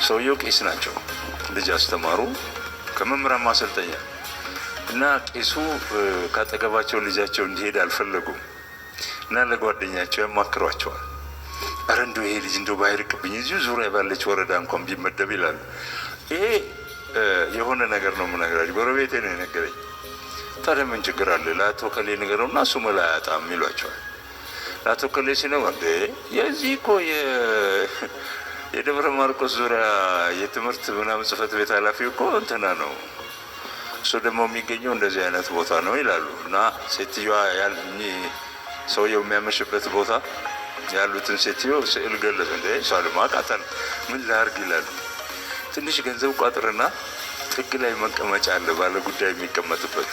ሰውየው ቄስ ናቸው። ልጅ አስተማሩ ከመምህራን ማሰልጠኛ እና ቄሱ ካጠገባቸው ልጃቸው እንዲሄድ አልፈለጉም እና ለጓደኛቸው ያማክሯቸዋል። አረ እንደው ይሄ ልጅ እንደው ባይርቅብኝ እዚሁ ዙሪያ ባለች ወረዳ እንኳን ቢመደብ ይላሉ። ይሄ የሆነ ነገር ነው የምነግራችሁ፣ ጎረቤቴ ነው የነገረኝ። ታዲያ ምን ችግር አለ ለአቶ ከሌ ነገረውና እሱ መላ አያጣም ይሏቸዋል። ለአቶ ከሌ ሲነው እንዴ የዚህ እኮ የደብረ ማርቆስ ዙሪያ የትምህርት ምናምን ጽሕፈት ቤት ኃላፊው እኮ እንትና ነው፣ እሱ ደግሞ የሚገኘው እንደዚህ አይነት ቦታ ነው ይላሉ። እና ሴትዮዋ ሰውየው የሚያመሽበት ቦታ ያሉትን ሴትዮ ስዕል ገለጹ። እንደ ሳልማ ቃጠል ምን ላርግ ይላሉ። ትንሽ ገንዘብ ቋጥርና ጥግ ላይ መቀመጫ አለ ባለ ጉዳይ የሚቀመጥበት፣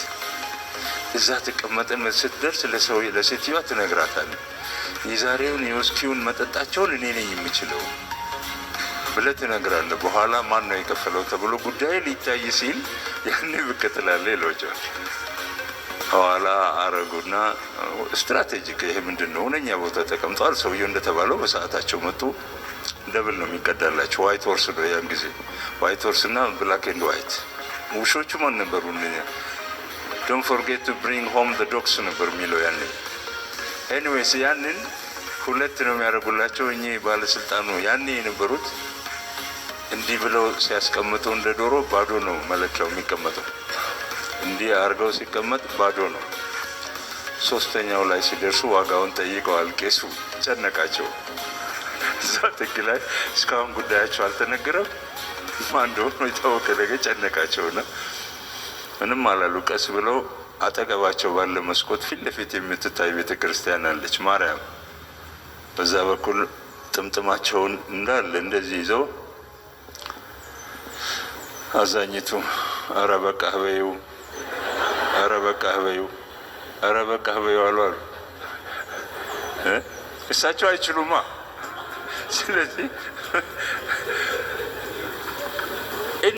እዛ ትቀመጥን። ስትደርስ ለሴትዮዋ ትነግራታል። የዛሬውን የውስኪውን መጠጣቸውን እኔ ነኝ የምችለው ብለህ ትነግራለህ። በኋላ ማን ነው የከፈለው ተብሎ ጉዳይ ሊታይ ሲል ያኔ ብቅ ትላለህ ይሏቸዋል። ኋላ አረጉና ስትራቴጂክ ይሄ ምንድን ነው እነኛ ቦታ ተቀምጠዋል። ሰውየው እንደተባለው በሰዓታቸው መጡ። ደብል ነው የሚቀዳላቸው። ዋይት ሆርስ ነው ያን ጊዜ፣ ዋይት ሆርስ እና ብላክ ኤንድ ዋይት። ውሾቹ ማን ነበሩ? ዶንት ፎርጌት ቱ ብሪንግ ሆም ዘ ዶግስ ነበር የሚለው ያኔ። ኤኒዌይስ ያንን ሁለት ነው የሚያደርጉላቸው እኚህ ባለስልጣኑ ያኔ የነበሩት። እንዲህ ብለው ሲያስቀምጡ እንደ ዶሮ ባዶ ነው መለኪያው የሚቀመጠው። እንዲህ አርገው ሲቀመጥ ባዶ ነው። ሶስተኛው ላይ ሲደርሱ ዋጋውን ጠይቀዋል። ቄሱ ጨነቃቸው። እዛ ጥግ ላይ እስካሁን ጉዳያቸው አልተነገረም። ማን እንደሆነ የታወቀ ነገር ጨነቃቸውና ምንም አላሉ። ቀስ ብለው አጠገባቸው ባለ መስኮት ፊት ለፊት የምትታይ ቤተ ክርስቲያን አለች ማርያም። በዛ በኩል ጥምጥማቸውን እንዳለ እንደዚህ ይዘው አዛኝቱ አረ በቃህ በይው፣ አረ በቃህ በይው፣ አረ በቃህ በይው አሉ። እሳቸው አይችሉማ። ስለዚህ